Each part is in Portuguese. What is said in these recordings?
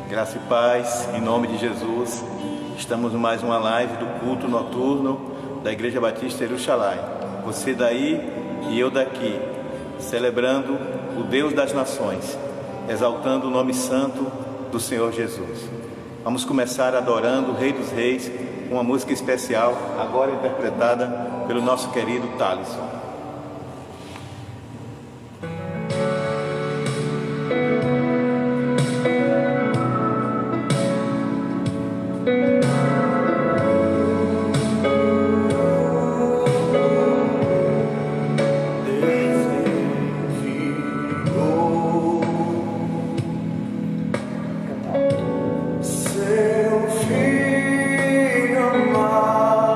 Graça e paz, em nome de Jesus. Estamos em mais uma live do culto noturno da Igreja Batista Jerusalém. Você daí e eu daqui, celebrando o Deus das nações, exaltando o nome santo do Senhor Jesus. Vamos começar adorando o Rei dos Reis, uma música especial, agora interpretada pelo nosso querido Thalisson. Seu filho amado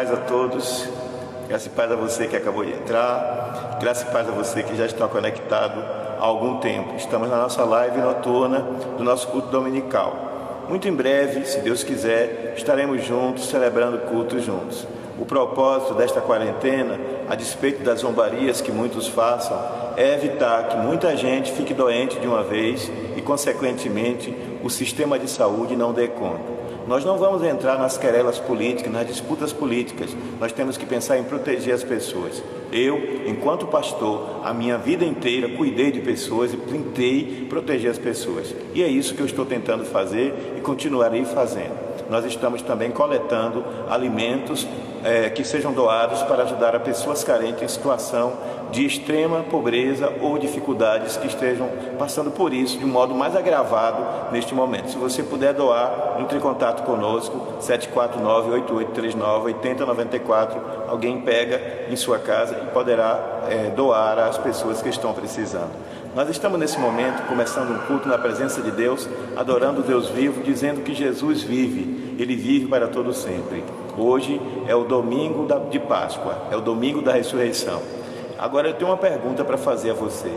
paz a todos, graça e paz a você que acabou de entrar, graça e paz a você que já está conectado há algum tempo. Estamos na nossa live noturna do nosso culto dominical. Muito em breve, se Deus quiser, estaremos juntos, celebrando cultos juntos. O propósito desta quarentena, a despeito das zombarias que muitos façam, é evitar que muita gente fique doente de uma vez e, consequentemente, o sistema de saúde não dê conta. Nós não vamos entrar nas querelas políticas, nas disputas políticas. Nós temos que pensar em proteger as pessoas. Eu, enquanto pastor, a minha vida inteira cuidei de pessoas e tentei proteger as pessoas. E é isso que eu estou tentando fazer e continuarei fazendo. Nós estamos também coletando alimentos que sejam doados para ajudar a pessoas carentes em situação de extrema pobreza ou dificuldades que estejam passando por isso de um modo mais agravado neste momento. Se você puder doar, entre em contato conosco, 749-8839-8094. Alguém pega em sua casa e poderá doar às pessoas que estão precisando. Nós estamos nesse momento começando um culto na presença de Deus, adorando o Deus vivo, dizendo que Jesus vive, Ele vive para todo sempre. Hoje é o domingo de Páscoa, é o domingo da ressurreição. Agora eu tenho uma pergunta para fazer a você.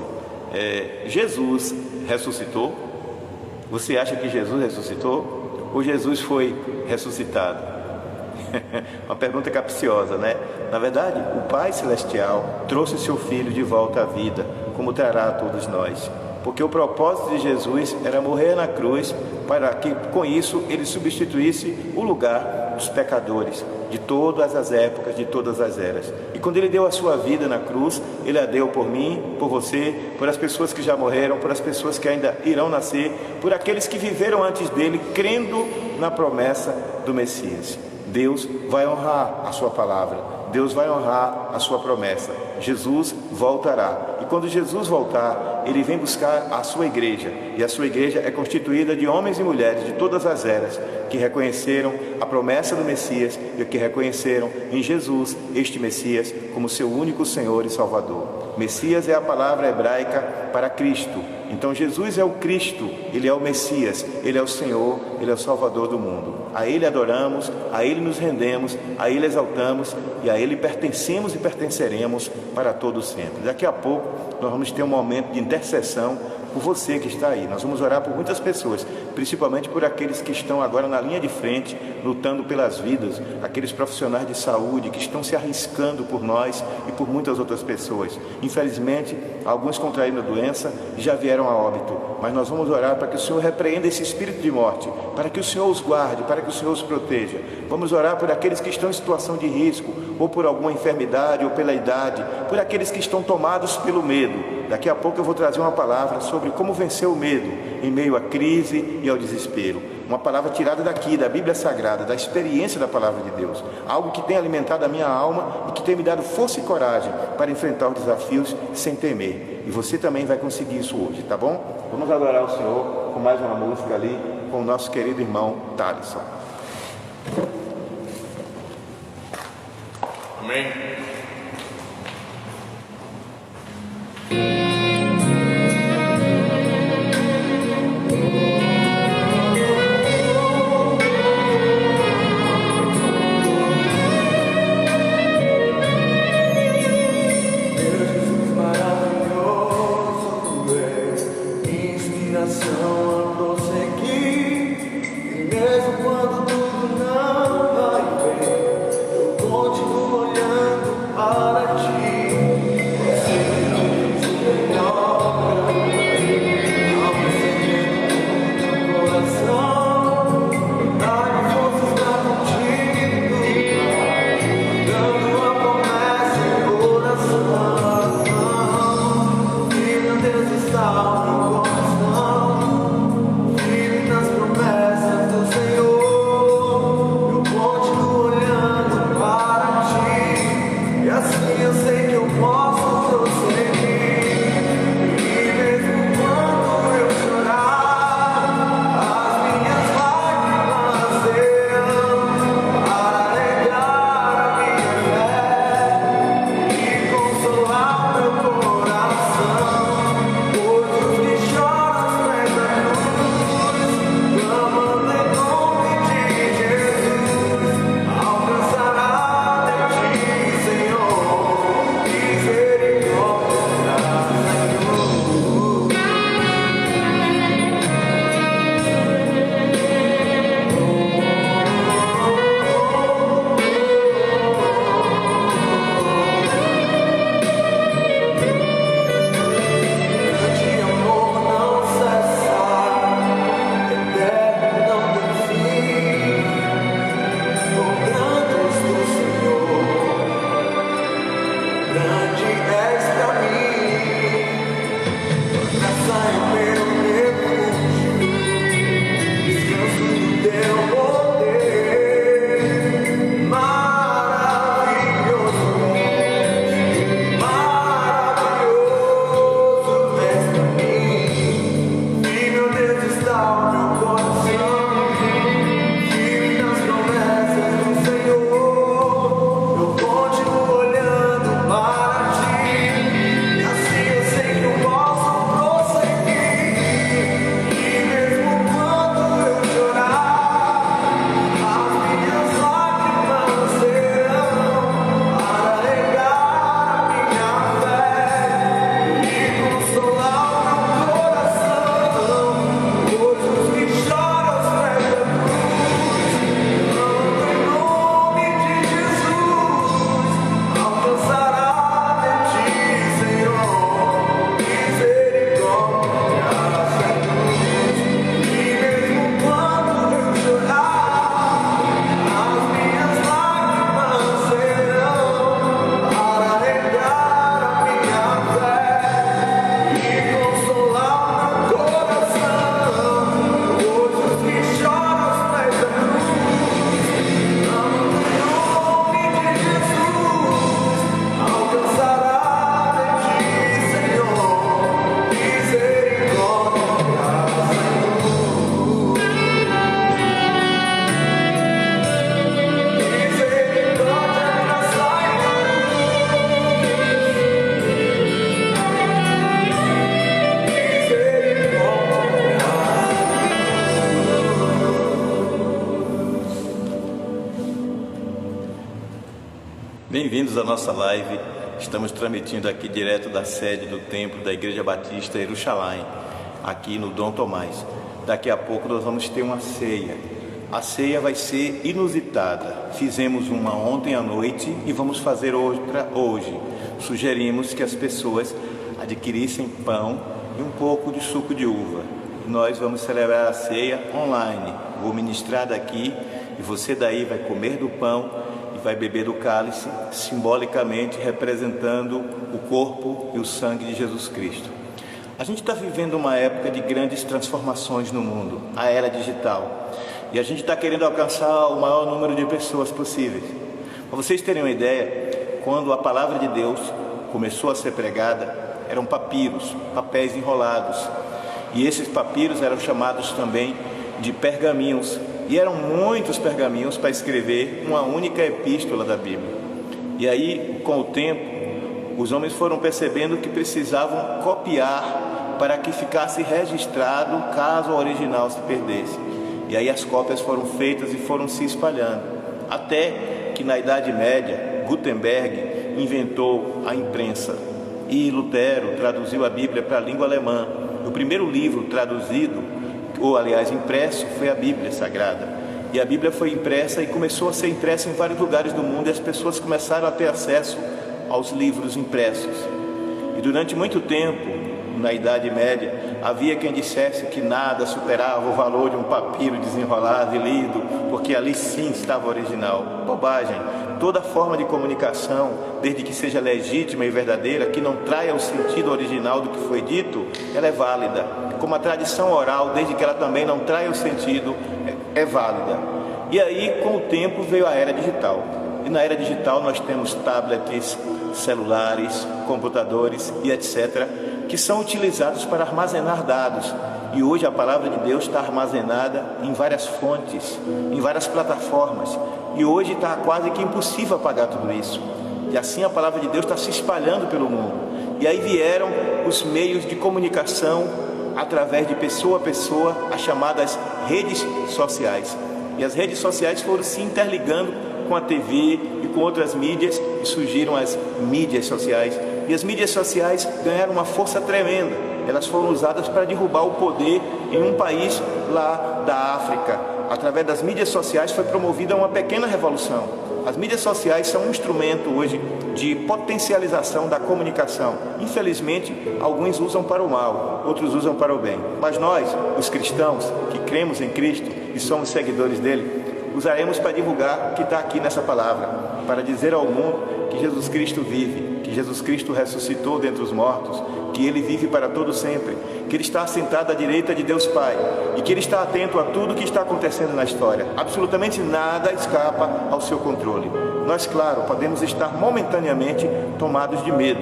Jesus ressuscitou? Você acha que Jesus ressuscitou? Ou Jesus foi ressuscitado? Uma pergunta capciosa, né? Na verdade, o Pai Celestial trouxe seu Filho de volta à vida, como trará a todos nós. Porque o propósito de Jesus era morrer na cruz para que, com isso, Ele substituísse o lugar dos pecadores de todas as épocas, de todas as eras. E quando Ele deu a sua vida na cruz, Ele a deu por mim, por você, por as pessoas que já morreram, por as pessoas que ainda irão nascer, por aqueles que viveram antes dele, crendo na promessa do Messias. Deus vai honrar a sua palavra, Deus vai honrar a sua promessa. Jesus voltará. E quando Jesus voltar, Ele vem buscar a sua igreja. E a sua igreja é constituída de homens e mulheres de todas as eras, que reconheceram a promessa do Messias e que reconheceram em Jesus, este Messias, como seu único Senhor e Salvador. Messias é a palavra hebraica para Cristo. Então Jesus é o Cristo, Ele é o Messias, Ele é o Senhor, Ele é o Salvador do mundo. A Ele adoramos, a Ele nos rendemos, a Ele exaltamos e a Ele pertencemos e pertenceremos para todo sempre. Daqui a pouco nós vamos ter um momento de intercessão por você que está aí. Nós vamos orar por muitas pessoas, principalmente por aqueles que estão agora na linha de frente, lutando pelas vidas, aqueles profissionais de saúde que estão se arriscando por nós e por muitas outras pessoas. Infelizmente, alguns contraíram a doença e já vieram a óbito, mas nós vamos orar para que o Senhor repreenda esse espírito de morte, para que o Senhor os guarde, para que o Senhor os proteja. Vamos orar por aqueles que estão em situação de risco, ou por alguma enfermidade, ou pela idade, por aqueles que estão tomados pelo medo. Daqui a pouco eu vou trazer uma palavra sobre como vencer o medo em meio à crise e ao desespero. Uma palavra tirada daqui, da Bíblia Sagrada, da experiência da Palavra de Deus. Algo que tem alimentado a minha alma e que tem me dado força e coragem para enfrentar os desafios sem temer. E você também vai conseguir isso hoje, tá bom? Vamos adorar o Senhor com mais uma música ali, com o nosso querido irmão Thalisson. Amém. Consolar meu coração, pois os Bem-vindos à nossa live. Estamos transmitindo aqui direto da sede do templo da Igreja Batista Jerusalém, aqui no Dom Tomás. Daqui a pouco nós vamos ter uma ceia. A ceia vai ser inusitada. Fizemos uma ontem à noite e vamos fazer outra hoje. Sugerimos que as pessoas adquirissem pão e um pouco de suco de uva. Nós vamos celebrar a ceia online. Vou ministrar daqui e você daí vai comer do pão e vai beber do cálice, simbolicamente representando o corpo e o sangue de Jesus Cristo. A gente está vivendo uma época de grandes transformações no mundo, a era digital. E a gente está querendo alcançar o maior número de pessoas possíveis. Para vocês terem uma ideia, quando a palavra de Deus começou a ser pregada, eram papiros, papéis enrolados. E esses papiros eram chamados também de pergaminhos. E eram muitos pergaminhos para escrever uma única epístola da Bíblia. E aí, com o tempo, os homens foram percebendo que precisavam copiar para que ficasse registrado caso o original se perdesse. E aí as cópias foram feitas e foram se espalhando. Até que na Idade Média, Gutenberg inventou a imprensa. E Lutero traduziu a Bíblia para a língua alemã. O primeiro livro traduzido, ou aliás impresso, foi a Bíblia Sagrada. E a Bíblia foi impressa e começou a ser impressa em vários lugares do mundo, e as pessoas começaram a ter acesso aos livros impressos. E durante muito tempo, na Idade Média, havia quem dissesse que nada superava o valor de um papiro desenrolado e lido, porque ali sim estava o original. Bobagem! Toda forma de comunicação, desde que seja legítima e verdadeira, que não traia o sentido original do que foi dito, ela é válida. Como a tradição oral, desde que ela também não traia o sentido, é válida. E aí, com o tempo, veio a era digital. E na era digital nós temos tablets, celulares, computadores e etc., que são utilizados para armazenar dados. E hoje a palavra de Deus está armazenada em várias fontes, em várias plataformas. E hoje está quase que impossível apagar tudo isso. E assim a palavra de Deus está se espalhando pelo mundo. E aí vieram os meios de comunicação através de pessoa a pessoa, as chamadas redes sociais. E as redes sociais foram se interligando com a TV e com outras mídias, e surgiram as mídias sociais. E as mídias sociais ganharam uma força tremenda. Elas foram usadas para derrubar o poder em um país lá da África. Através das mídias sociais foi promovida uma pequena revolução. As mídias sociais são um instrumento hoje de potencialização da comunicação. Infelizmente, alguns usam para o mal, outros usam para o bem. Mas nós, os cristãos, que cremos em Cristo e somos seguidores dele, usaremos para divulgar o que está aqui nessa palavra, para dizer ao mundo que Jesus Cristo vive, que Jesus Cristo ressuscitou dentre os mortos, que Ele vive para todo sempre, que Ele está assentado à direita de Deus Pai e que Ele está atento a tudo que está acontecendo na história. Absolutamente nada escapa ao seu controle. Nós, claro, podemos estar momentaneamente tomados de medo,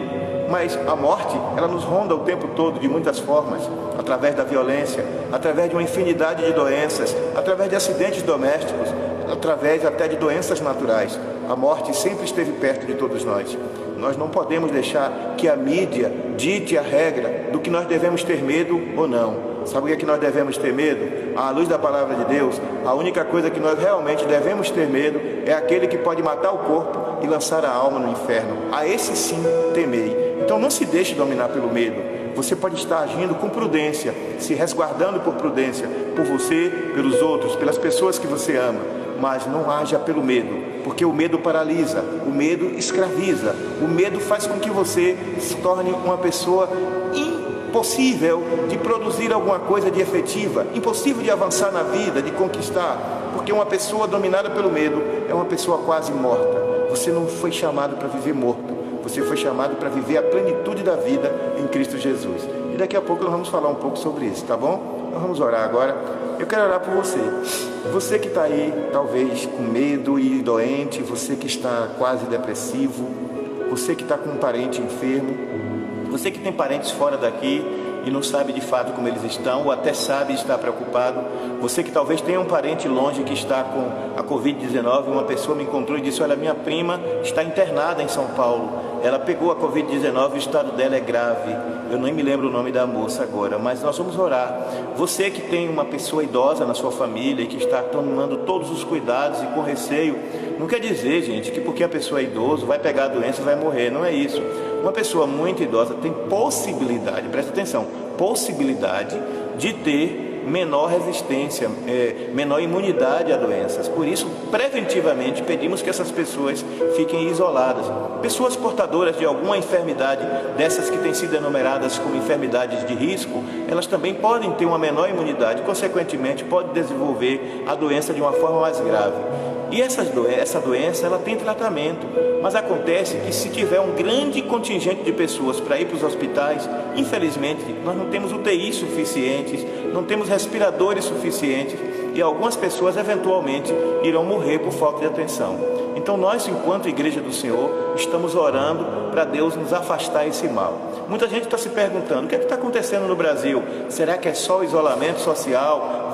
mas a morte, ela nos ronda o tempo todo de muitas formas, através da violência, através de uma infinidade de doenças, através de acidentes domésticos, através até de doenças naturais. A morte sempre esteve perto de todos nós. Nós não podemos deixar que a mídia dite a regra do que nós devemos ter medo ou não. Sabe o que é que nós devemos ter medo? À luz da palavra de Deus, a única coisa que nós realmente devemos ter medo é aquele que pode matar o corpo e lançar a alma no inferno. A esse sim temei. Então não se deixe dominar pelo medo. Você pode estar agindo com prudência, se resguardando por prudência, por você, pelos outros, pelas pessoas que você ama. Mas não haja pelo medo, porque o medo paralisa, o medo escraviza, o medo faz com que você se torne uma pessoa impossível de produzir alguma coisa de efetiva, impossível de avançar na vida, de conquistar, porque uma pessoa dominada pelo medo é uma pessoa quase morta. Você não foi chamado para viver morto, você foi chamado para viver a plenitude da vida em Cristo Jesus. E daqui a pouco nós vamos falar um pouco sobre isso, tá bom? Nós vamos orar agora. Eu quero orar por você. Você que está aí, talvez com medo e doente, você que está quase depressivo, você que está com um parente enfermo, você que tem parentes fora daqui e não sabe de fato como eles estão, ou até sabe e está preocupado, você que talvez tenha um parente longe que está com a Covid-19, uma pessoa me encontrou e disse: olha, minha prima está internada em São Paulo, ela pegou a Covid-19, o estado dela é grave. Eu nem me lembro o nome da moça agora, mas nós vamos orar. Você que tem uma pessoa idosa na sua família e que está tomando todos os cuidados e com receio, não quer dizer, gente, que porque a pessoa é idosa vai pegar a doença e vai morrer, não é isso. Uma pessoa muito idosa tem possibilidade, presta atenção, possibilidade de ter menor resistência, menor imunidade a doenças. Por isso, preventivamente, pedimos que essas pessoas fiquem isoladas. Pessoas portadoras de alguma enfermidade, dessas que têm sido enumeradas como enfermidades de risco, elas também podem ter uma menor imunidade, consequentemente, pode desenvolver a doença de uma forma mais grave. E essa doença, ela tem tratamento, mas acontece que se tiver um grande contingente de pessoas para ir para os hospitais, infelizmente, nós não temos UTI suficientes, não temos respiradores suficientes e algumas pessoas eventualmente irão morrer por falta de atenção. Então nós, enquanto Igreja do Senhor, estamos orando para Deus nos afastar esse mal. Muita gente está se perguntando, o que é que está acontecendo no Brasil? Será que é só o isolamento social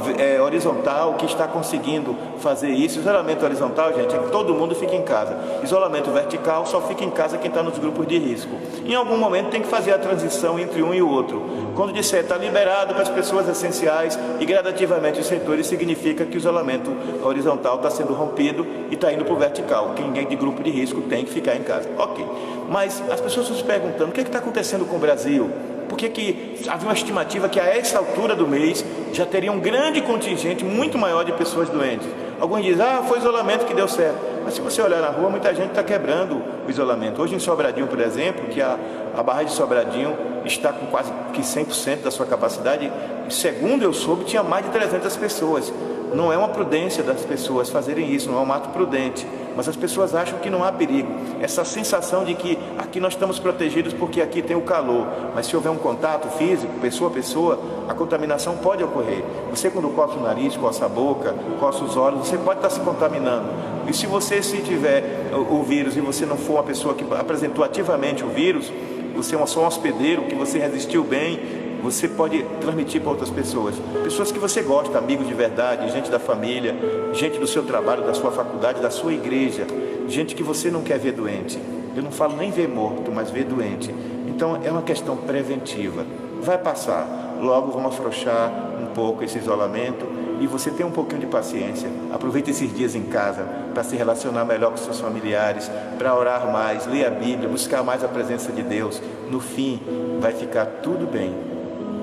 horizontal que está conseguindo fazer isso? Isolamento horizontal, gente, é que todo mundo fica em casa. Isolamento vertical, só fica em casa quem está nos grupos de risco. Em algum momento tem que fazer a transição entre um e o outro. Quando disser está liberado para as pessoas essenciais e gradativamente os setores, significa que o isolamento horizontal está sendo rompido e está indo para o vertical. Quem é de grupo de risco tem que ficar em casa. Ok, mas as pessoas estão se perguntando, o que está acontecendo com o Brasil? Por que havia uma estimativa que a essa altura do mês já teria um grande contingente muito maior de pessoas doentes? Alguns dizem, foi isolamento que deu certo. Mas se você olhar na rua, muita gente está quebrando o isolamento. Hoje em Sobradinho, por exemplo, que a barragem de Sobradinho está com quase que 100% da sua capacidade, segundo eu soube, tinha mais de 300 pessoas. Não é uma prudência das pessoas fazerem isso, não é um ato prudente, mas as pessoas acham que não há perigo. Essa sensação de que aqui nós estamos protegidos porque aqui tem o calor, mas se houver um contato físico, pessoa a pessoa, a contaminação pode ocorrer. Você, quando coça o nariz, coça a boca, coça os olhos, você pode estar se contaminando. E se você tiver o vírus e você não for uma pessoa que apresentou ativamente o vírus, você é só um hospedeiro que você resistiu bem, você pode transmitir para outras pessoas. Pessoas que você gosta, amigos de verdade, gente da família, gente do seu trabalho, da sua faculdade, da sua igreja, gente que você não quer ver doente. Eu não falo nem ver morto, mas ver doente. Então é uma questão preventiva. Vai passar. Logo vamos afrouxar um pouco esse isolamento e você tem um pouquinho de paciência. Aproveite esses dias em casa para se relacionar melhor com seus familiares, para orar mais, ler a Bíblia, buscar mais a presença de Deus. No fim, vai ficar tudo bem.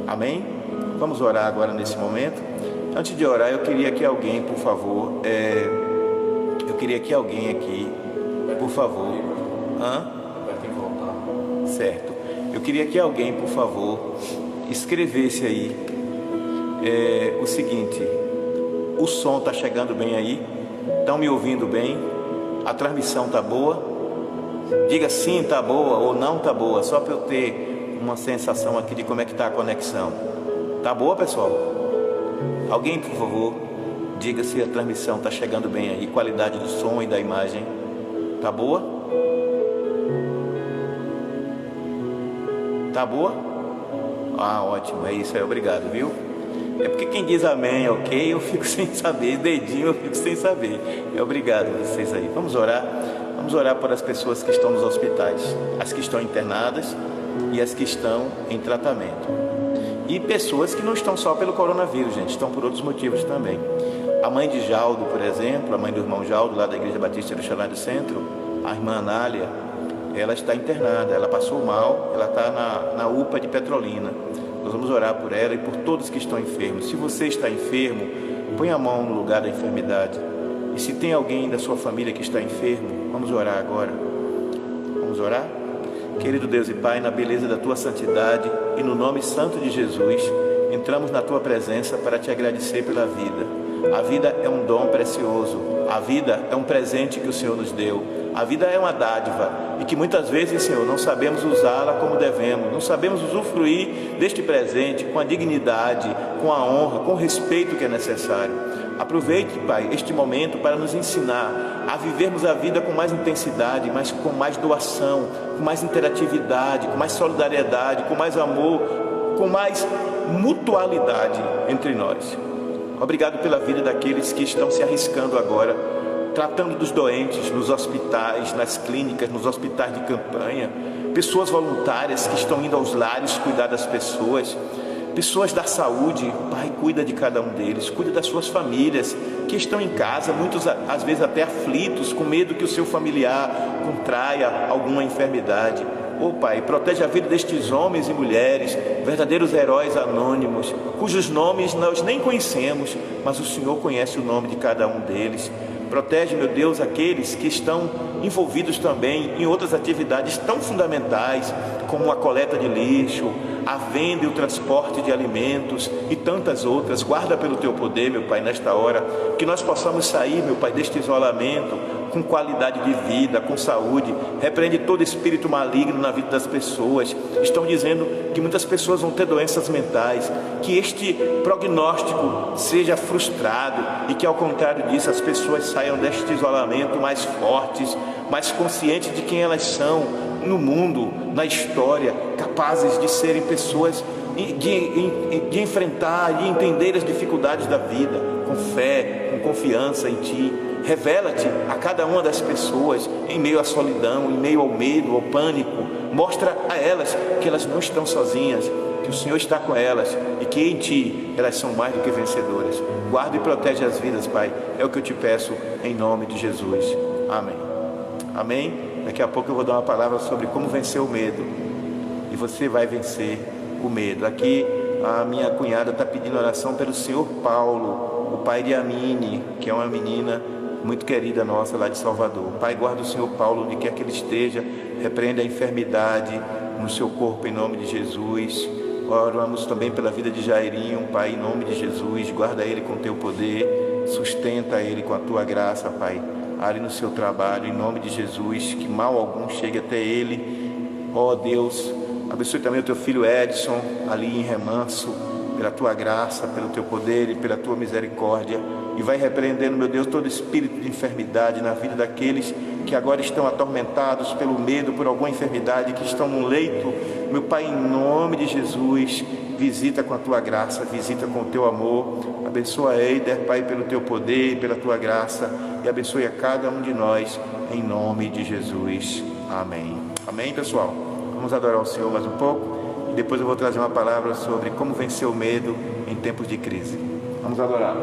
Amém? Vamos orar agora nesse momento. Antes de orar, eu queria que alguém, por favor, por favor, certo? Eu queria que alguém, por favor, escrevesse aí o seguinte: o som está chegando bem aí? Estão me ouvindo bem? A transmissão está boa? Diga sim, está boa ou não está boa, só para eu ter uma sensação aqui de como é que está a conexão. Tá boa, pessoal? Alguém, por favor, diga se a transmissão está chegando bem aí, qualidade do som e da imagem. Tá boa? Tá boa? Ótimo, é isso aí, obrigado, viu? É porque quem diz amém, ok, eu fico sem saber, dedinho eu fico sem saber. Obrigado vocês aí. Vamos orar? Vamos orar por as pessoas que estão nos hospitais, as que estão internadas e as que estão em tratamento. E pessoas que não estão só pelo coronavírus, gente, estão por outros motivos também. A mãe de Jaldo, por exemplo, a mãe do irmão Jaldo, lá da Igreja Batista do Xalá do Centro, a irmã Anália, ela está internada, ela passou mal, ela está na UPA de Petrolina. Nós vamos orar por ela e por todos que estão enfermos. Se você está enfermo, põe a mão no lugar da enfermidade. E se tem alguém da sua família que está enfermo, vamos orar agora. Vamos orar? Querido Deus e Pai, na beleza da Tua santidade e no nome santo de Jesus, entramos na Tua presença para Te agradecer pela vida. A vida é um dom precioso, a vida é um presente que o Senhor nos deu, a vida é uma dádiva e que muitas vezes, Senhor, não sabemos usá-la como devemos, não sabemos usufruir deste presente com a dignidade, com a honra, com o respeito que é necessário. Aproveite, Pai, este momento para nos ensinar a vivermos a vida com mais intensidade, mas com mais doação, com mais interatividade, com mais solidariedade, com mais amor, com mais mutualidade entre nós. Obrigado pela vida daqueles que estão se arriscando agora tratando dos doentes nos hospitais, nas clínicas, nos hospitais de campanha, pessoas voluntárias que estão indo aos lares cuidar das pessoas, pessoas da saúde. Pai, cuida de cada um deles, cuida das suas famílias que estão em casa, muitos às vezes até aflitos, com medo que o seu familiar contraia alguma enfermidade. Pai, protege a vida destes homens e mulheres, verdadeiros heróis anônimos, cujos nomes nós nem conhecemos, mas o Senhor conhece o nome de cada um deles. Protege, meu Deus, aqueles que estão envolvidos também em outras atividades tão fundamentais, como a coleta de lixo, a venda e o transporte de alimentos e tantas outras. Guarda pelo teu poder, meu Pai, nesta hora, que nós possamos sair, meu Pai, deste isolamento com qualidade de vida, com saúde. Repreende todo espírito maligno na vida das pessoas. Estão dizendo que muitas pessoas vão ter doenças mentais, que este prognóstico seja frustrado e que, ao contrário disso, as pessoas saiam deste isolamento mais fortes, mais conscientes de quem elas são no mundo, na história, capazes de serem pessoas, de enfrentar e entender as dificuldades da vida, com fé, com confiança em Ti. Revela-te a cada uma das pessoas em meio à solidão, em meio ao medo, ao pânico. Mostra a elas que elas não estão sozinhas, que o Senhor está com elas e que em Ti elas são mais do que vencedoras. Guarda e protege as vidas, Pai. É o que eu te peço em nome de Jesus. Amém. Amém. Daqui a pouco eu vou dar uma palavra sobre como vencer o medo. E você vai vencer o medo. Aqui a minha cunhada está pedindo oração pelo senhor Paulo, o pai de Amine, que é uma menina muito querida nossa lá de Salvador. Pai, guarda o senhor Paulo onde quer que ele esteja, repreenda a enfermidade no seu corpo em nome de Jesus. Oramos também pela vida de Jairinho, Pai, em nome de Jesus. Guarda ele com teu poder, sustenta ele com a tua graça, Pai, ali no seu trabalho, em nome de Jesus, que mal algum chegue até ele. Ó Deus, abençoe também o teu filho Edson ali em Remanso, pela tua graça, pelo teu poder e pela tua misericórdia. E vai repreendendo, meu Deus, todo espírito de enfermidade na vida daqueles que agora estão atormentados pelo medo, por alguma enfermidade, que estão no leito. Meu Pai, em nome de Jesus, visita com a tua graça, visita com o teu amor. Abençoa a Eider, Pai, pelo teu poder e pela tua graça. E abençoe a cada um de nós, em nome de Jesus. Amém. Amém, pessoal? Vamos adorar o Senhor mais um pouco. E depois eu vou trazer uma palavra sobre como vencer o medo em tempos de crise. Vamos adorar.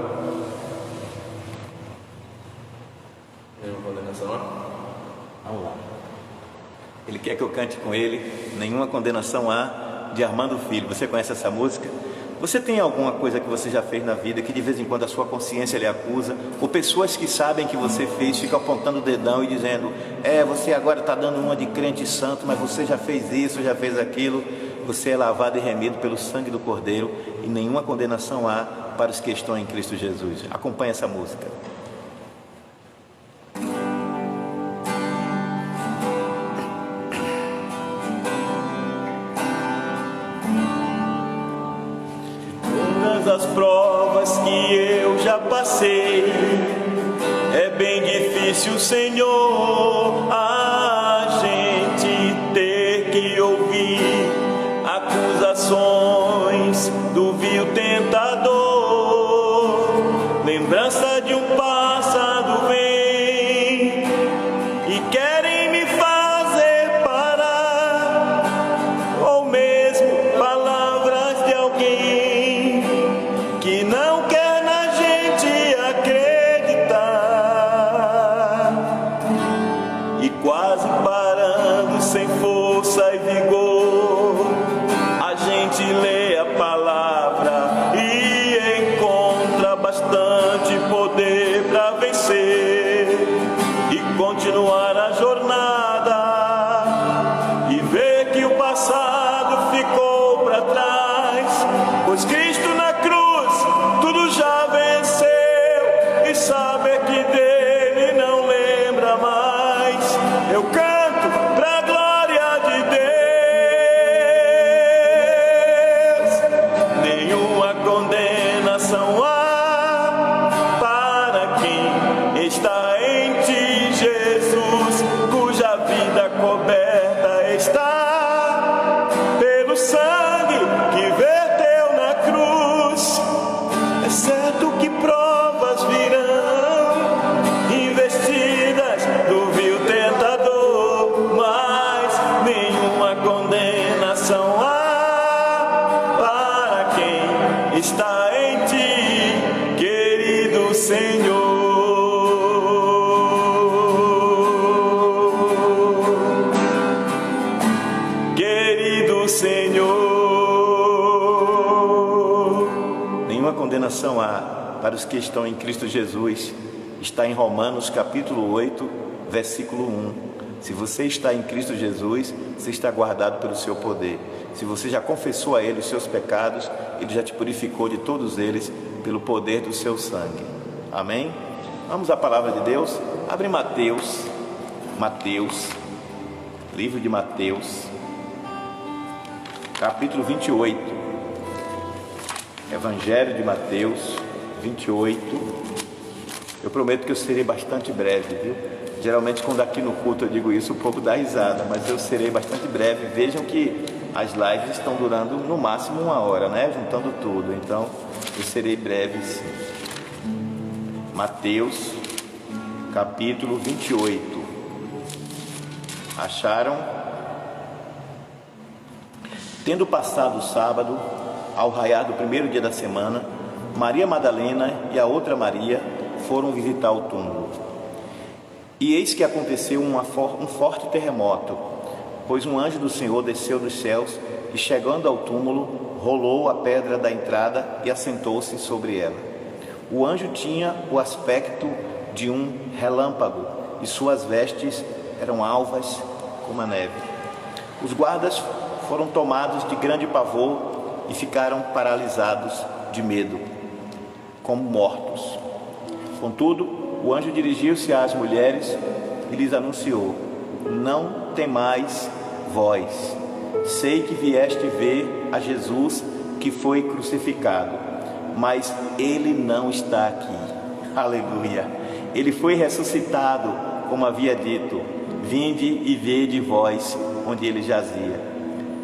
Nenhuma condenação, não? Vamos lá. Ele quer que eu cante com ele Nenhuma Condenação Há, de Armando Filho. Você conhece essa música? Você tem alguma coisa que você já fez na vida que de vez em quando a sua consciência lhe acusa? Ou pessoas que sabem que você fez ficam apontando o dedão e dizendo: você agora está dando uma de crente santo, mas você já fez isso, já fez aquilo. Você é lavado e remido pelo sangue do Cordeiro e nenhuma condenação há para os que estão em Cristo Jesus. Acompanhe essa música. As provas que eu já passei, é bem difícil, Senhor, a gente ter que ouvir acusações do vil tentador. Lembrança de um passado vem e querem me fazer parar, ou mesmo palavras de alguém que não quer na gente acreditar, e quase parando sem força e vigor, a gente lê a palavra e encontra bastante poder para está em ti, querido Senhor. Querido Senhor. Nenhuma condenação há para os que estão em Cristo Jesus. Está em Romanos capítulo 8, versículo 1. Se você está em Cristo Jesus, você está guardado pelo seu poder. Se você já confessou a Ele os seus pecados, Ele já te purificou de todos eles pelo poder do seu sangue. Amém? Vamos à palavra de Deus. Abre Mateus, livro de Mateus, capítulo 28. Evangelho de Mateus 28. Eu prometo que eu serei bastante breve, viu? Geralmente quando aqui no culto eu digo isso, o povo dá risada, mas eu serei bastante breve. Vejam que as lives estão durando no máximo 1 hora, né? Juntando tudo, então eu serei breve sim. Mateus, capítulo 28. Acharam? Tendo passado o sábado, ao raiar do primeiro dia da semana, Maria Madalena e a outra Maria foram visitar o túmulo. E eis que aconteceu um forte terremoto, pois um anjo do Senhor desceu dos céus e, chegando ao túmulo, rolou a pedra da entrada e assentou-se sobre ela. O anjo tinha o aspecto de um relâmpago e suas vestes eram alvas como a neve. Os guardas foram tomados de grande pavor e ficaram paralisados de medo, como mortos. Contudo, o anjo dirigiu-se às mulheres e lhes anunciou: não temais vós, sei que vieste ver a Jesus que foi crucificado, mas ele não está aqui. Aleluia! Ele foi ressuscitado, como havia dito. Vinde e vede vós onde ele jazia.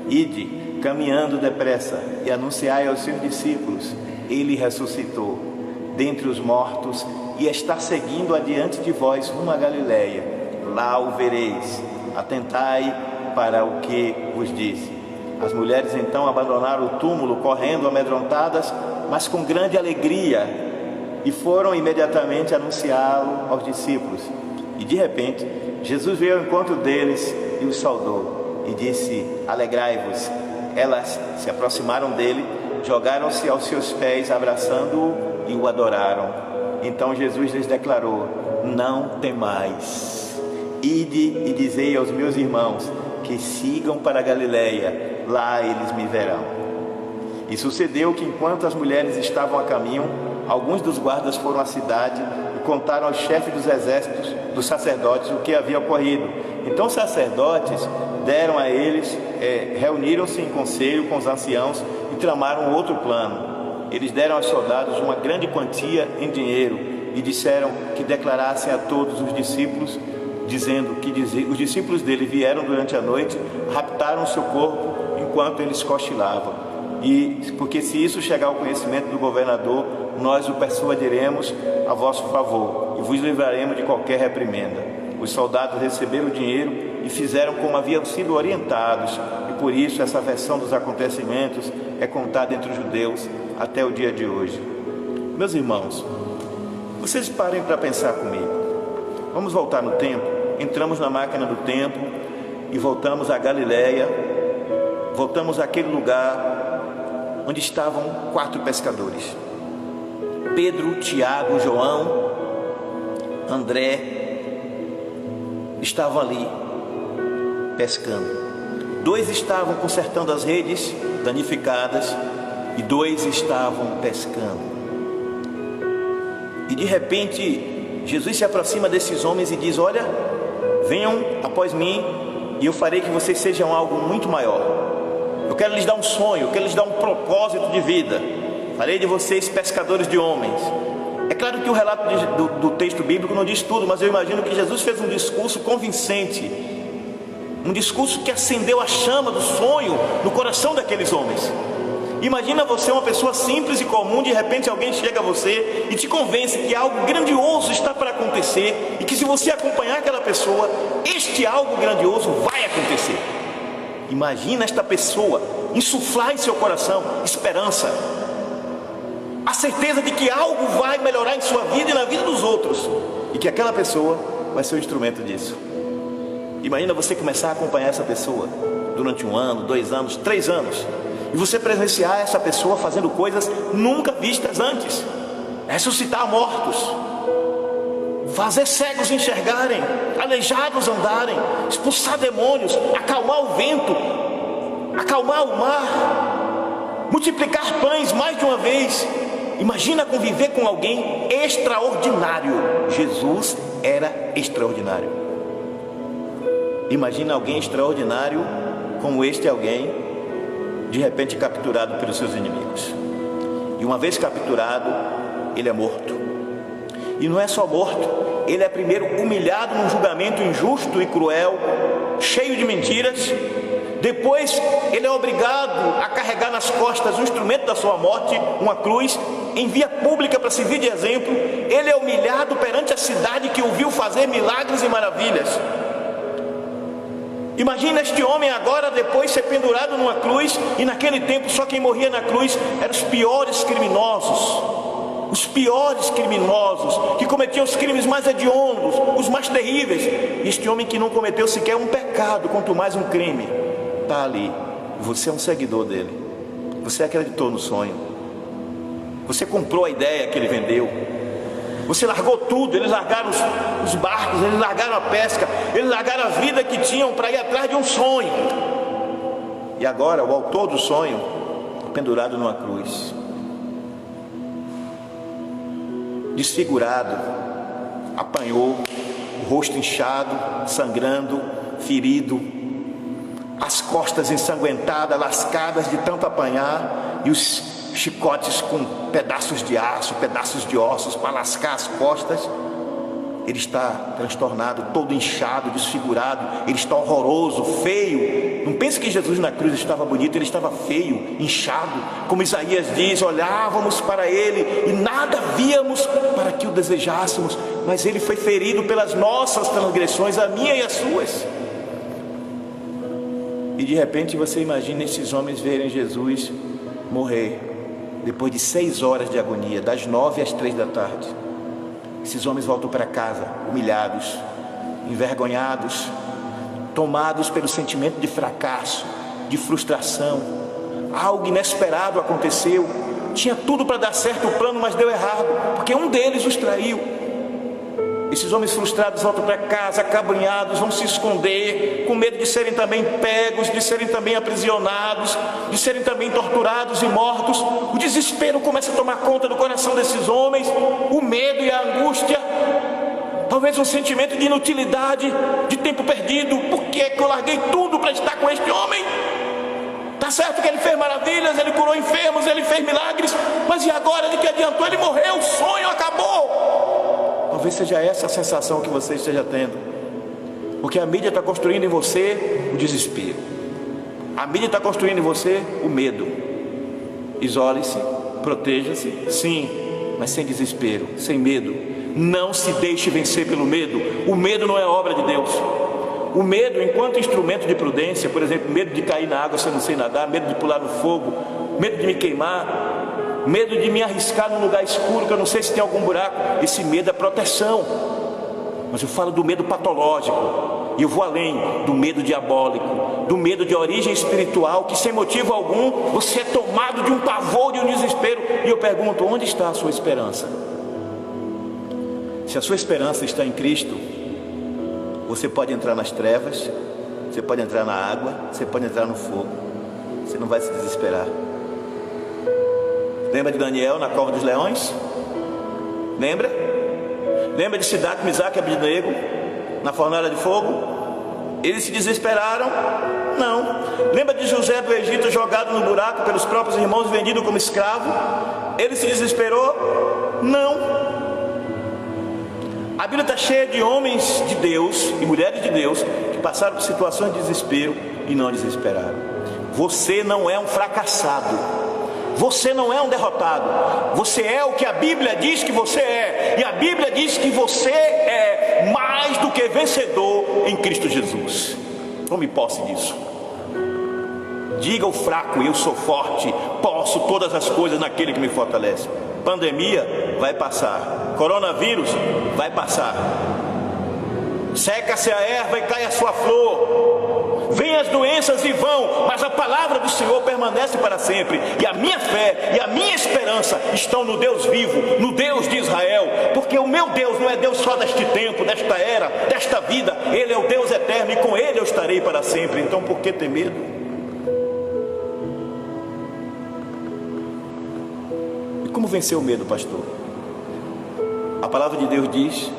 Ide, caminhando depressa, e anunciai aos seus discípulos: ele ressuscitou dentre os mortos e está seguindo adiante de vós rumo a Galileia. Lá o vereis. Atentai para o que vos disse. As mulheres então abandonaram o túmulo, correndo amedrontadas, mas com grande alegria, e foram imediatamente anunciá-lo aos discípulos. E de repente Jesus veio ao encontro deles e os saudou e disse: alegrai-vos. Elas se aproximaram dele, jogaram-se aos seus pés, abraçando-o, e o adoraram. Então Jesus lhes declarou: não temais, ide e dizei aos meus irmãos que sigam para a Galileia, lá eles me verão. E sucedeu que, enquanto as mulheres estavam a caminho, alguns dos guardas foram à cidade e contaram aos chefes dos exércitos, dos sacerdotes, o que havia ocorrido. Então os sacerdotes deram a eles, reuniram-se em conselho com os anciãos e tramaram outro plano. Eles deram aos soldados uma grande quantia em dinheiro e disseram que declarassem a todos os discípulos, dizendo que os discípulos dele vieram durante a noite, raptaram o seu corpo enquanto eles cochilavam. E porque se isso chegar ao conhecimento do governador, nós o persuadiremos a vosso favor e vos livraremos de qualquer reprimenda. Os soldados receberam o dinheiro e fizeram como haviam sido orientados, e por isso essa versão dos acontecimentos é contada entre os judeus até o dia de hoje. Meus irmãos, vocês parem para pensar comigo. Vamos voltar no tempo. Entramos na máquina do tempo e voltamos a Galileia. Voltamos àquele lugar onde estavam 4 pescadores: Pedro, Tiago, João, André. Estavam ali pescando. 2 estavam consertando as redes danificadas e 2 estavam pescando. E de repente Jesus se aproxima desses homens e diz: olha, venham após mim e eu farei que vocês sejam algo muito maior. Eu quero lhes dar um sonho, eu quero lhes dar um propósito de vida. Farei de vocês pescadores de homens. É claro que o relato do texto bíblico não diz tudo, mas eu imagino que Jesus fez um discurso convincente, um discurso que acendeu a chama do sonho no coração daqueles homens. Imagina você, uma pessoa simples e comum, de repente alguém chega a você e te convence que algo grandioso está para acontecer, e que se você acompanhar aquela pessoa, este algo grandioso vai acontecer. Imagina esta pessoa insuflar em seu coração esperança. a certeza de que algo vai melhorar em sua vida e na vida dos outros, e que aquela pessoa vai ser o instrumento disso. Imagina você começar a acompanhar essa pessoa durante 1 ano, 2 anos, 3 anos, e você presenciar essa pessoa fazendo coisas nunca vistas antes: ressuscitar mortos, fazer cegos enxergarem, aleijados andarem, expulsar demônios, acalmar o vento, acalmar o mar, multiplicar pães mais de uma vez. Imagina conviver com alguém extraordinário. Jesus era extraordinário. Imagina alguém extraordinário como este alguém, de repente capturado pelos seus inimigos. E uma vez capturado, ele é morto. E não é só morto, ele é primeiro humilhado num julgamento injusto e cruel, cheio de mentiras. Depois ele é obrigado a carregar nas costas o instrumento da sua morte, uma cruz, em via pública para servir de exemplo. Ele é humilhado perante a cidade que o viu fazer milagres e maravilhas. Imagina este homem agora depois ser pendurado numa cruz, e naquele tempo só quem morria na cruz eram os piores criminosos, que cometiam os crimes mais hediondos, os mais terríveis. E este homem que não cometeu sequer um pecado, quanto mais um crime, está ali. Você é um seguidor dele, você acreditou no sonho, você comprou a ideia que ele vendeu, você largou tudo. Eles largaram os barcos, eles largaram a pesca, eles largaram a vida que tinham para ir atrás de um sonho. E agora o autor do sonho, pendurado numa cruz, desfigurado, apanhou, o rosto inchado, sangrando, ferido, as costas ensanguentadas, lascadas de tanto apanhar, e os chicotes com pedaços de aço, pedaços de ossos para lascar as costas. Ele está transtornado, todo inchado, desfigurado, ele está horroroso, feio. Não pense que Jesus na cruz estava bonito, ele estava feio, inchado, como Isaías diz: olhávamos para ele e nada víamos para que o desejássemos, mas ele foi ferido pelas nossas transgressões, a minha e as suas. E de repente você imagina esses homens verem Jesus morrer depois de 6 horas de agonia, das 9 às 3 da tarde. Esses homens voltam para casa humilhados, envergonhados, tomados pelo sentimento de fracasso, de frustração. Algo inesperado aconteceu. Tinha tudo para dar certo o plano, mas deu errado, porque um deles os traiu. Esses homens frustrados voltam para casa, acabrunhados, vão se esconder, com medo de serem também pegos, de serem também aprisionados, de serem também torturados e mortos. O desespero começa a tomar conta do coração desses homens, o medo e a angústia, talvez um sentimento de inutilidade, de tempo perdido. Por que é que eu larguei tudo para estar com este homem? Está certo que ele fez maravilhas, ele curou enfermos, ele fez milagres, mas e agora? De que adiantou? Ele morreu, o sonho acabou. Talvez seja essa a sensação que você esteja tendo, porque a mídia está construindo em você o desespero, a mídia está construindo em você o medo. Isole-se, proteja-se, sim, mas sem desespero, sem medo. Não se deixe vencer pelo medo. O medo não é obra de Deus. O medo, enquanto instrumento de prudência, por exemplo, medo de cair na água se eu não sei nadar, medo de pular no fogo, medo de me queimar, medo de me arriscar num lugar escuro que eu não sei se tem algum buraco. Esse medo é proteção. Mas eu falo do medo patológico, e eu vou além do medo diabólico, do medo de origem espiritual, que sem motivo algum você é tomado de um pavor, de um desespero. E eu pergunto: onde está a sua esperança? Se a sua esperança está em Cristo, você pode entrar nas trevas, você pode entrar na água, você pode entrar no fogo, você não vai se desesperar. Lembra de Daniel na cova dos leões? Lembra? Lembra de Sidraque, Misaque e Abednego na fornalha de fogo? Eles se desesperaram? Não. Lembra de José do Egito jogado no buraco pelos próprios irmãos, vendido como escravo? Ele se desesperou? Não. A Bíblia está cheia de homens de Deus e mulheres de Deus que passaram por situações de desespero e não desesperaram. Você não é um fracassado. Você não é um derrotado. Você é o que a Bíblia diz que você é. E a Bíblia diz que você é mais do que vencedor em Cristo Jesus. Tome posse disso. Diga ao fraco: eu sou forte, posso todas as coisas naquele que me fortalece. Pandemia vai passar, coronavírus vai passar, seca-se a erva e cai a sua flor, vêm as doenças e vão, mas a palavra do Senhor permanece para sempre. E a minha fé e a minha esperança estão no Deus vivo, no Deus de Israel, porque o meu Deus não é Deus só deste tempo, desta era, desta vida. Ele é o Deus eterno e com Ele eu estarei para sempre. Então por que ter medo? E como vencer o medo, pastor? A palavra de Deus diz: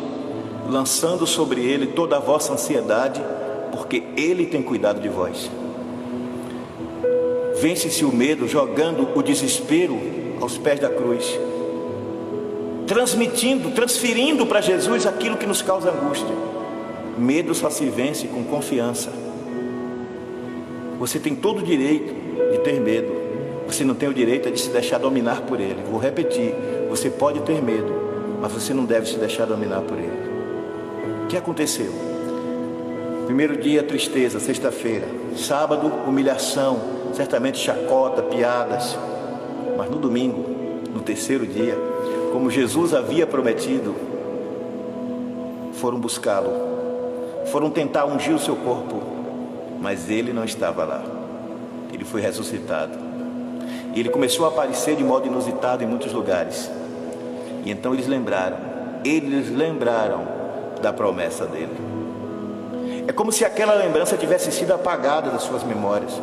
lançando sobre Ele toda a vossa ansiedade, porque Ele tem cuidado de vós. Vence-se o medo jogando o desespero aos pés da cruz, transferindo para Jesus aquilo que nos causa angústia. Medo só se vence com confiança. Você tem todo o direito de ter medo, você não tem o direito de se deixar dominar por ele. Vou repetir: você pode ter medo, mas você não deve se deixar dominar por ele. O que aconteceu? Primeiro dia, tristeza, sexta-feira. Sábado, humilhação, certamente chacota, piadas. Mas no domingo, no terceiro dia, como Jesus havia prometido, foram buscá-lo, foram tentar ungir o seu corpo, mas ele não estava lá. Ele foi ressuscitado. E ele começou a aparecer de modo inusitado em muitos lugares. E então eles lembraram da promessa dele. É como se aquela lembrança tivesse sido apagada das suas memórias.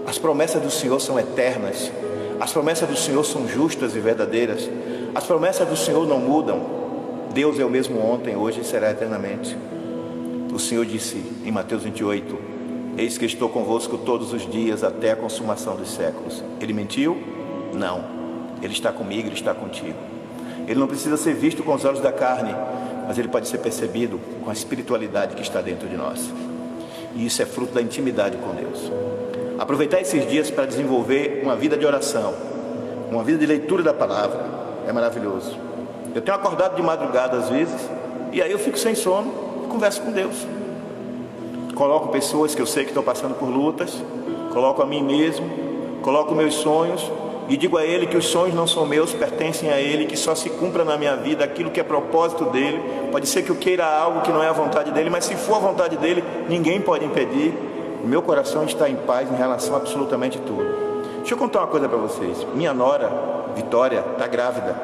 As promessas do Senhor são eternas. As promessas do Senhor são justas e verdadeiras. As promessas do Senhor não mudam. Deus é o mesmo ontem, hoje e será eternamente. O Senhor disse em Mateus 28: eis que estou convosco todos os dias até a consumação dos séculos. Ele mentiu? Não. Ele está comigo, Ele está contigo. Ele não precisa ser visto com os olhos da carne, mas ele pode ser percebido com a espiritualidade que está dentro de nós. E isso é fruto da intimidade com Deus. Aproveitar esses dias para desenvolver uma vida de oração, uma vida de leitura da palavra, é maravilhoso. Eu tenho acordado de madrugada às vezes, e aí eu fico sem sono e converso com Deus. Coloco pessoas que eu sei que estão passando por lutas, coloco a mim mesmo, coloco meus sonhos, e digo a Ele que os sonhos não são meus, pertencem a Ele, que só se cumpra na minha vida aquilo que é propósito dele. Pode ser que eu queira algo que não é a vontade dele, mas se for a vontade dele, ninguém pode impedir. O meu coração está em paz em relação a absolutamente tudo. Deixa eu contar uma coisa para vocês. Minha nora, Vitória, está grávida.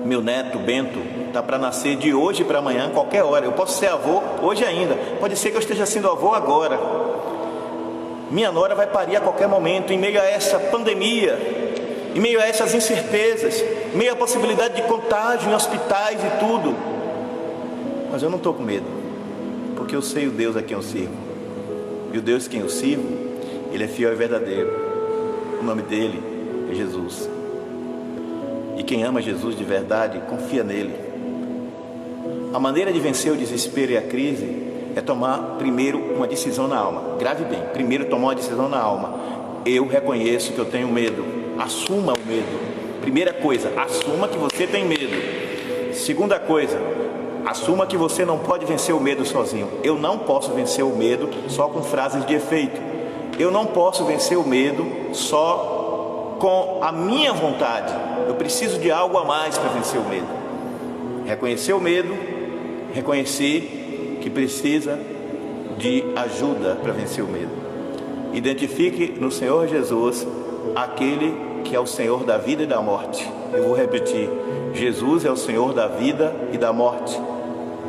Meu neto, Bento, está para nascer de hoje para amanhã, qualquer hora. Eu posso ser avô hoje ainda, pode ser que eu esteja sendo avô agora. Minha nora vai parir a qualquer momento, em meio a essa pandemia, em meio a essas incertezas, em meio à possibilidade de contágio em hospitais e tudo. Mas eu não estou com medo, porque eu sei o Deus a quem eu sirvo. E o Deus a quem eu sirvo, Ele é fiel e verdadeiro. O nome dele é Jesus. E quem ama Jesus de verdade, confia nele. A maneira de vencer o desespero e a crise é tomar primeiro uma decisão na alma. Grave bem, primeiro tomar uma decisão na alma. Eu reconheço que eu tenho medo. Assuma o medo. Primeira coisa, assuma que você tem medo. Segunda coisa, assuma que você não pode vencer o medo sozinho. Eu não posso vencer o medo só com frases de efeito. Eu não posso vencer o medo só com a minha vontade. Eu preciso de algo a mais para vencer o medo. Reconhecer o medo, reconhecer que precisa de ajuda para vencer o medo. Identifique no Senhor Jesus aquele que é o Senhor da vida e da morte. Eu vou repetir: Jesus é o Senhor da vida e da morte.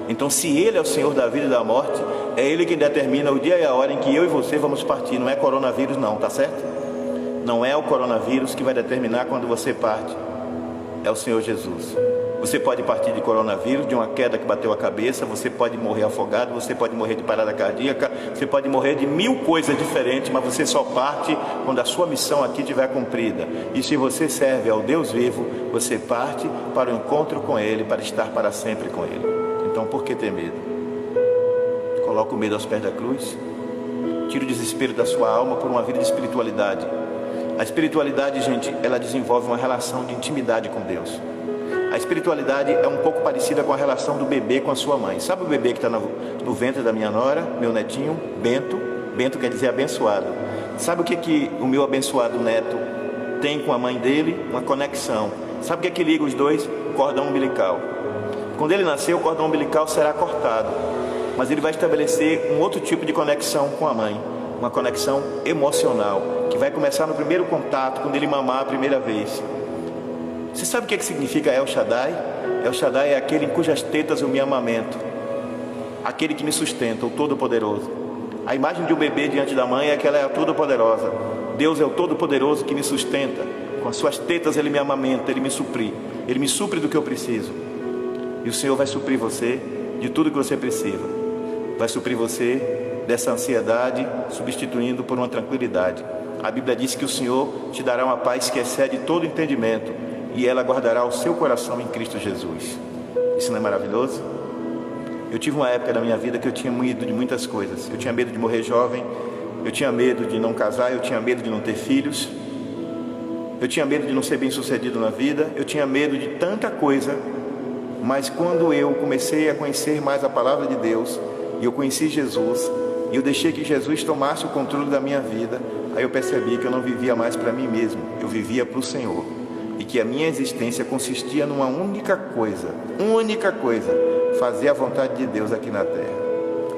Então, se Ele é o Senhor da vida e da morte, é Ele quem determina o dia e a hora em que eu e você vamos partir. Não é coronavírus não, tá certo? Não é o coronavírus que vai determinar quando você parte. É o Senhor Jesus. Você pode partir de coronavírus, de uma queda que bateu a cabeça, você pode morrer afogado, você pode morrer de parada cardíaca, você pode morrer de 1000 coisas diferentes, mas você só parte quando a sua missão aqui estiver cumprida. E se você serve ao Deus vivo, você parte para o encontro com Ele, para estar para sempre com Ele. Então, por que ter medo? Coloca o medo aos pés da cruz, tira o desespero da sua alma por uma vida de espiritualidade. A espiritualidade, gente, ela desenvolve uma relação de intimidade com Deus. A espiritualidade é um pouco parecida com a relação do bebê com a sua mãe. Sabe o bebê que está no ventre da minha nora, meu netinho, Bento? Bento quer dizer abençoado. Sabe o que o meu abençoado neto tem com a mãe dele? Uma conexão. Sabe o que liga os dois? Cordão umbilical. Quando ele nascer, o cordão umbilical será cortado, mas ele vai estabelecer um outro tipo de conexão com a mãe, uma conexão emocional, que vai começar no primeiro contato, quando ele mamar a primeira vez. Você sabe o que significa El Shaddai? El Shaddai é aquele em cujas tetas eu me amamento, aquele que me sustenta, o Todo-Poderoso. A imagem de um bebê diante da mãe é que ela é a Todo-Poderosa. Deus é o Todo-Poderoso que me sustenta. Com as suas tetas ele me amamenta, ele me supre do que eu preciso. E o Senhor vai suprir você de tudo que você precisa. Vai suprir você dessa ansiedade, substituindo por uma tranquilidade. A Bíblia diz que o Senhor te dará uma paz que excede todo entendimento, e ela guardará o seu coração em Cristo Jesus. Isso não é maravilhoso? Eu tive uma época da minha vida que eu tinha medo de muitas coisas. Eu tinha medo de morrer jovem, eu tinha medo de não casar, eu tinha medo de não ter filhos, eu tinha medo de não ser bem sucedido na vida, eu tinha medo de tanta coisa. Mas quando eu comecei a conhecer mais a palavra de Deus, e eu conheci Jesus, e eu deixei que Jesus tomasse o controle da minha vida, aí eu percebi que eu não vivia mais para mim mesmo, eu vivia para o Senhor, e que a minha existência consistia numa única coisa, fazer a vontade de Deus aqui na terra.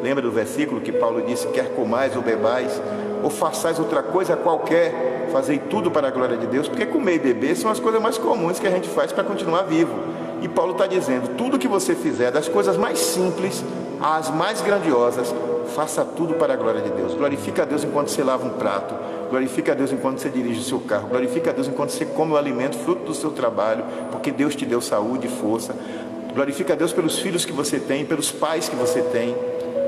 Lembra do versículo que Paulo disse: quer comais ou bebais, ou façais outra coisa qualquer, fazei tudo para a glória de Deus? Porque comer e beber são as coisas mais comuns que a gente faz para continuar vivo. E Paulo está dizendo: tudo que você fizer, das coisas mais simples às mais grandiosas, faça tudo para a glória de Deus. Glorifica a Deus enquanto você lava um prato, glorifica a Deus enquanto você dirige o seu carro, glorifica a Deus enquanto você come o alimento, fruto do seu trabalho, porque Deus te deu saúde e força. Glorifica a Deus pelos filhos que você tem, pelos pais que você tem,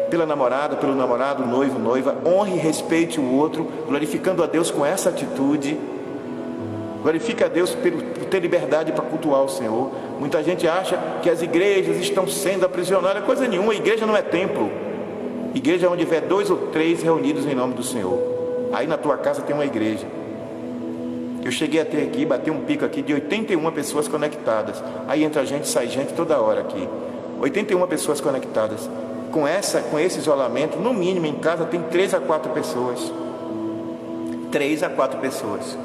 pela namorada, pelo namorado, noivo, noiva. Honre e respeite o outro, glorificando a Deus com essa atitude. Glorifica a Deus por ter liberdade para cultuar o Senhor. Muita gente acha que as igrejas estão sendo aprisionadas. Coisa nenhuma, a igreja não é templo. Igreja é onde tiver 2 ou 3 reunidos em nome do Senhor. Aí na tua casa tem uma igreja. Eu cheguei a ter aqui, bati um pico aqui de 81 pessoas conectadas. Aí entra gente, sai gente toda hora aqui. 81 pessoas conectadas. Com esse isolamento, no mínimo em casa tem 3 a 4 pessoas. 3 a 4 pessoas.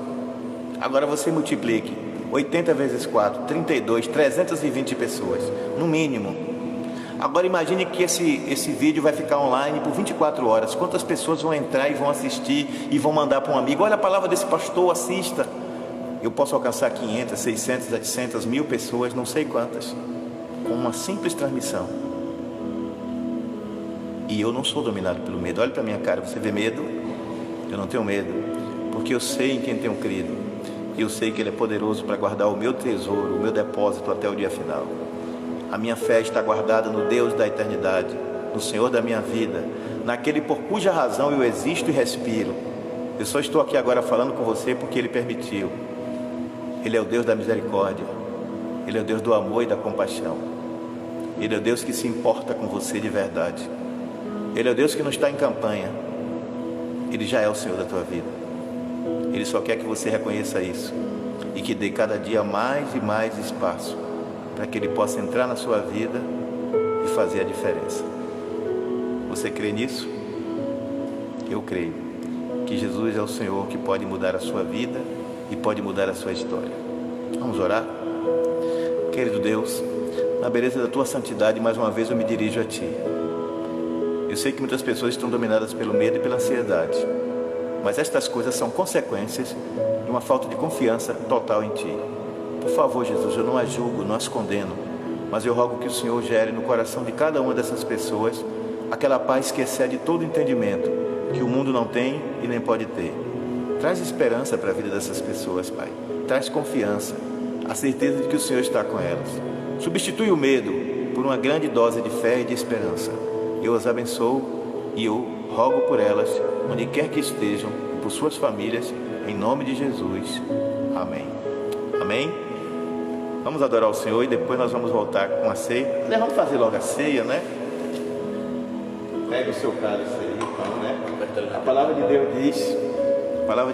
Agora você multiplique 80 vezes 4, 32, 320 pessoas, no mínimo. Agora imagine que esse vídeo vai ficar online por 24 horas. Quantas pessoas vão entrar e vão assistir e vão mandar para um amigo: olha a palavra desse pastor, assista. Eu posso alcançar 500, 600, 700, 1000 pessoas, não sei quantas, com uma simples transmissão. E eu não sou dominado pelo medo. Olha para minha cara, você vê medo? Eu não tenho medo, porque eu sei em quem tenho crido. E eu sei que Ele é poderoso para guardar o meu tesouro, o meu depósito até o dia final. A minha fé está guardada no Deus da eternidade, no Senhor da minha vida, naquele por cuja razão eu existo e respiro. Eu só estou aqui agora falando com você porque Ele permitiu. Ele é o Deus da misericórdia, Ele é o Deus do amor e da compaixão. Ele é o Deus que se importa com você de verdade. Ele é o Deus que não está em campanha. Ele já é o Senhor da tua vida. Ele só quer que você reconheça isso e que dê cada dia mais e mais espaço para que Ele possa entrar na sua vida e fazer a diferença. Você crê nisso? Eu creio que Jesus é o Senhor que pode mudar a sua vida e pode mudar a sua história. Vamos orar? Querido Deus, na beleza da Tua santidade, mais uma vez eu me dirijo a Ti. Eu sei que muitas pessoas estão dominadas pelo medo e pela ansiedade, mas estas coisas são consequências de uma falta de confiança total em Ti. Por favor, Jesus, eu não as julgo, não as condeno, mas eu rogo que o Senhor gere no coração de cada uma dessas pessoas aquela paz que excede todo entendimento, que o mundo não tem e nem pode ter. Traz esperança para a vida dessas pessoas, Pai. Traz confiança, a certeza de que o Senhor está com elas. Substitui o medo por uma grande dose de fé e de esperança. Eu as abençoo e eu rogo por elas, onde quer que estejam, por suas famílias, em nome de Jesus. Amém. Amém? Vamos adorar o Senhor e depois nós vamos voltar com a ceia. Vamos fazer logo a ceia, né? Pega o seu cálice aí, então, né? A palavra de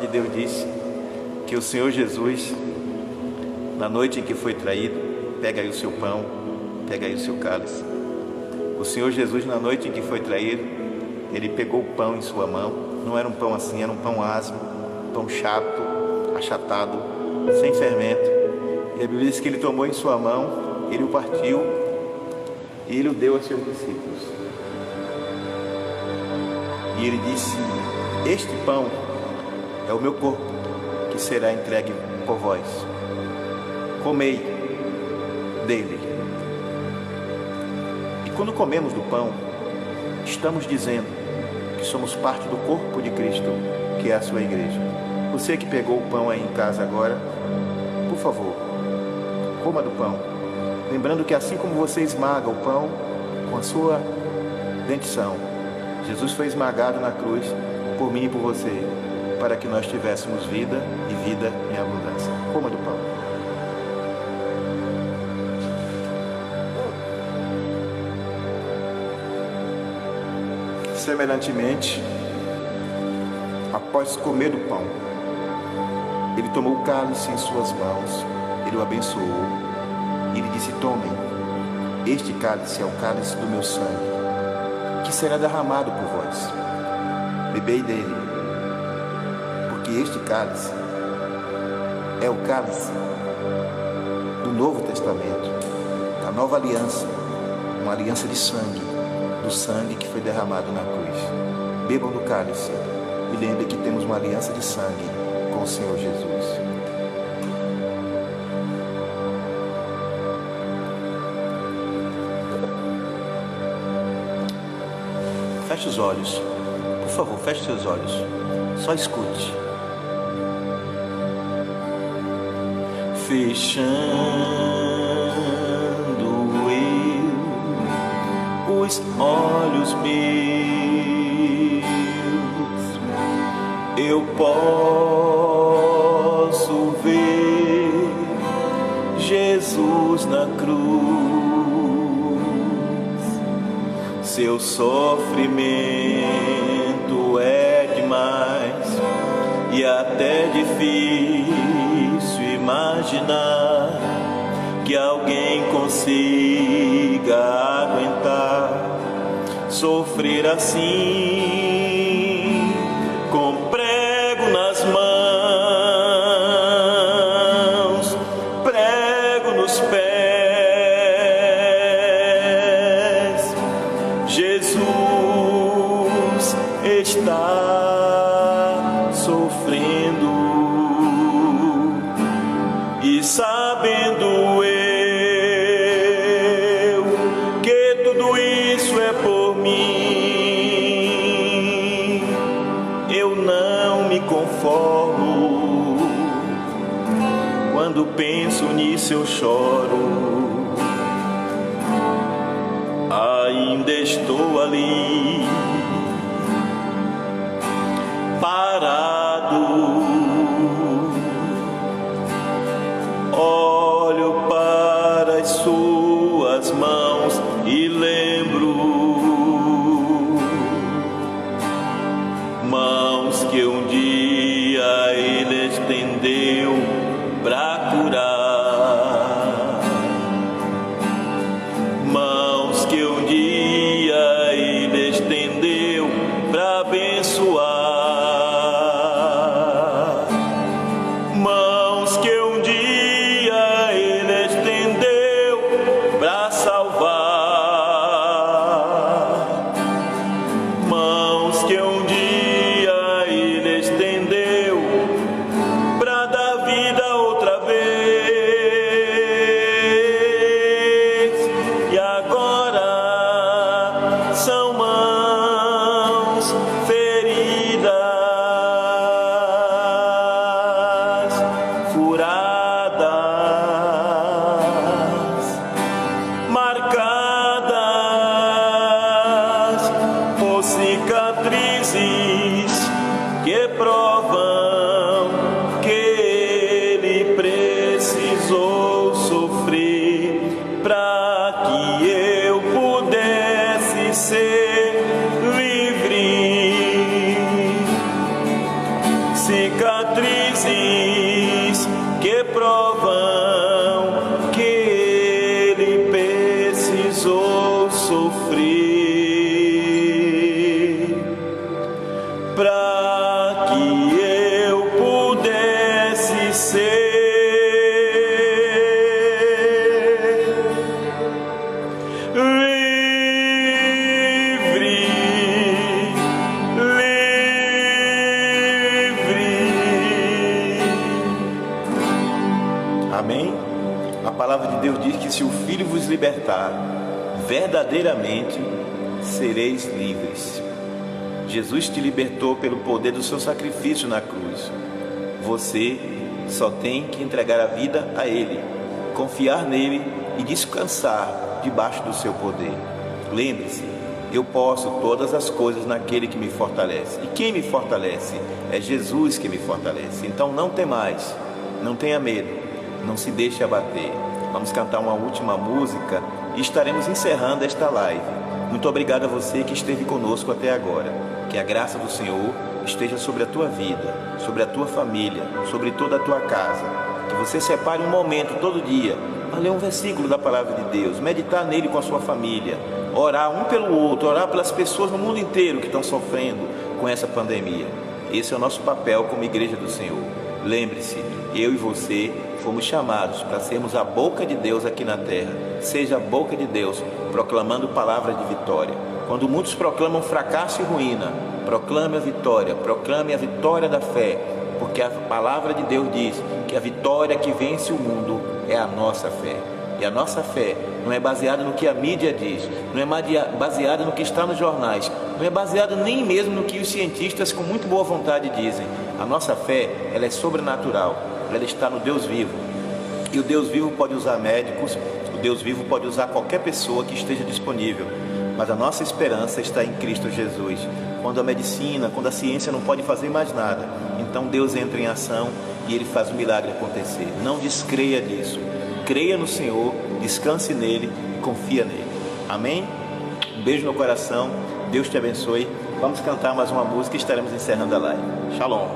Deus diz que o Senhor Jesus, na noite em que foi traído, pega aí o seu pão, pega aí o seu cálice. O Senhor Jesus, na noite em que foi traído, Ele pegou o pão em sua mão não era um pão assim, era um pão asmo, um pão chato, achatado, sem fermento. E a Bíblia diz que ele tomou em sua mão, ele o partiu e ele o deu a seus discípulos. E ele disse: este pão é o meu corpo, que será entregue por vós. Comei dele. E quando comemos do pão, estamos dizendo que somos parte do corpo de Cristo, que é a sua igreja. Você que pegou o pão aí em casa agora, por favor, coma do pão. Lembrando que assim como você esmaga o pão com a sua dentição, Jesus foi esmagado na cruz por mim e por você, para que nós tivéssemos vida e vida em abundância. Coma do pão. Semelhantemente, após comer do pão, ele tomou o cálice em suas mãos, ele o abençoou e ele disse: tomem, este cálice é o cálice do meu sangue, que será derramado por vós. Bebei dele, porque este cálice é o cálice do Novo Testamento, da nova aliança, uma aliança de sangue, do sangue que foi derramado na cruz. Bebam do cálice e lembrem que temos uma aliança de sangue com o Senhor Jesus. Feche os olhos, por favor, feche seus olhos, só escute. Fechando os olhos meus, eu posso ver Jesus na cruz. Seu sofrimento é demais e até difícil imaginar que alguém consiga aguentar sofrer assim, com prego nas mãos, prego nos pés. Jesus está sofrendo e sabendo eu que tudo isso é por mim, eu não me conformo. Quando penso nisso eu choro. Ainda estou ali, parado, olho para as suas mãos e lembro, mãos que um dia ele estendeu para curar, mãos que um dia ele estendeu para abençoar. A palavra de Deus diz que se o Filho vos libertar, verdadeiramente sereis livres. Jesus te libertou pelo poder do seu sacrifício na cruz. Você só tem que entregar a vida a Ele, confiar nele e descansar debaixo do seu poder. Lembre-se, eu posso todas as coisas naquele que me fortalece. E quem me fortalece? É Jesus que me fortalece. Então não tem mais, não tenha medo, não se deixe abater. Vamos cantar uma última música e estaremos encerrando esta live. Muito obrigado a você que esteve conosco até agora. Que a graça do Senhor esteja sobre a tua vida, sobre a tua família, sobre toda a tua casa. Que você separe um momento todo dia para ler um versículo da palavra de Deus, meditar nele com a sua família, orar um pelo outro, orar pelas pessoas no mundo inteiro que estão sofrendo com essa pandemia. Esse é o nosso papel como igreja do Senhor. Lembre-se, eu e você fomos chamados para sermos a boca de Deus aqui na terra. Seja a boca de Deus, proclamando palavra de vitória. Quando muitos proclamam fracasso e ruína, proclame a vitória da fé, porque a palavra de Deus diz que a vitória que vence o mundo é a nossa fé. E a nossa fé não é baseada no que a mídia diz, não é baseada no que está nos jornais, não é baseada nem mesmo no que os cientistas com muito boa vontade dizem. A nossa fé, ela é sobrenatural, ela está no Deus vivo. E o Deus vivo pode usar médicos, o Deus vivo pode usar qualquer pessoa que esteja disponível. Mas a nossa esperança está em Cristo Jesus. Quando a medicina, quando a ciência não pode fazer mais nada, então Deus entra em ação e Ele faz o milagre acontecer. Não descreia disso. Creia no Senhor, descanse nele e confia nele. Amém? Um beijo no coração. Deus te abençoe. Vamos cantar mais uma música e estaremos encerrando a live. Shalom.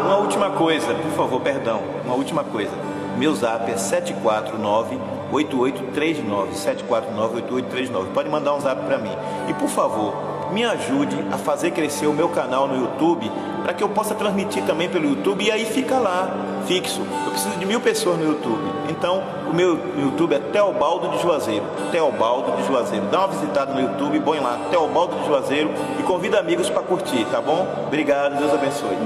Uma última coisa, por favor, perdão. Uma última coisa. Meu zap é 749-8839. 749-8839. Pode mandar um zap para mim. E por favor, me ajude a fazer crescer o meu canal no YouTube, para que eu possa transmitir também pelo YouTube, e aí fica lá, fixo. Eu preciso de 1000 pessoas no YouTube. Então, o meu YouTube é Teobaldo de Juazeiro. Teobaldo de Juazeiro. Dá uma visitada no YouTube, põe lá, Teobaldo de Juazeiro, e convida amigos para curtir, tá bom? Obrigado, Deus abençoe.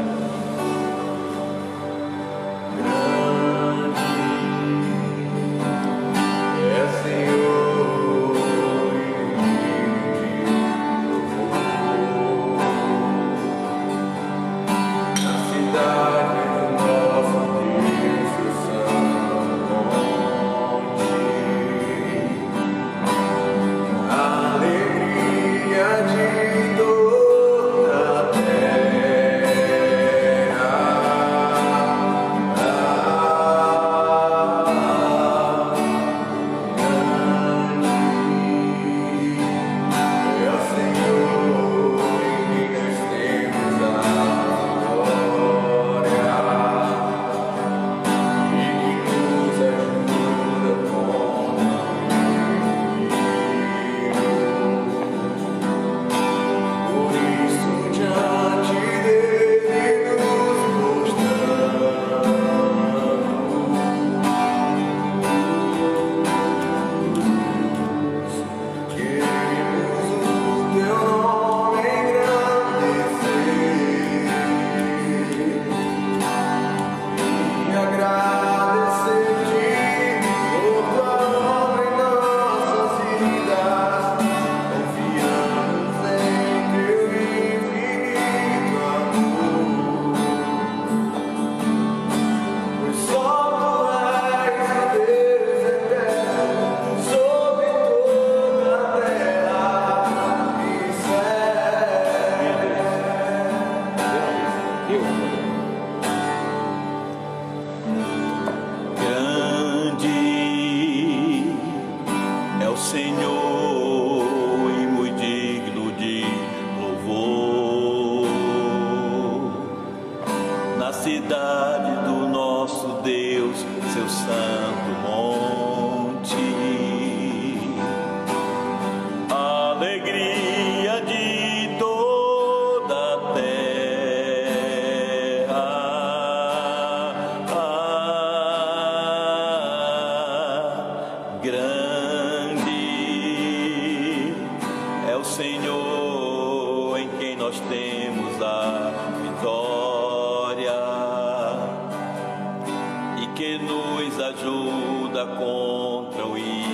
Que no nos ajuda contra o inimigo.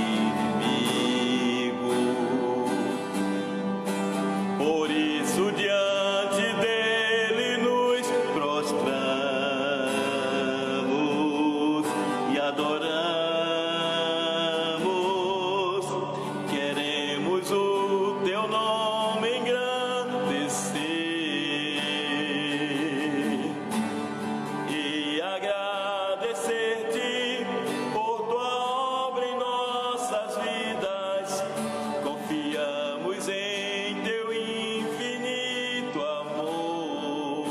Por isso, diante dele nos prostramos e adoramos. Queremos o teu nome engrandecer e agradecer-te por tua obra em nossas vidas. Confiamos em teu infinito amor,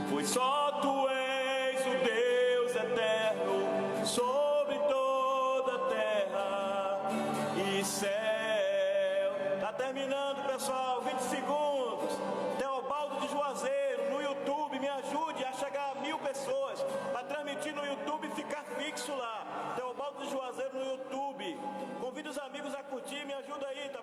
pois só tu és o Deus eterno sobre toda a terra e céu. Tá terminando, pessoal, 20 segundos. Teobaldo de Juazeiro no YouTube, me ajude a chegar a 1000 pessoas para transmitir no YouTube e ficar fixo lá. Teobaldo de Juazeiro no YouTube. Convido os amigos a curtir, me ajuda aí, tá?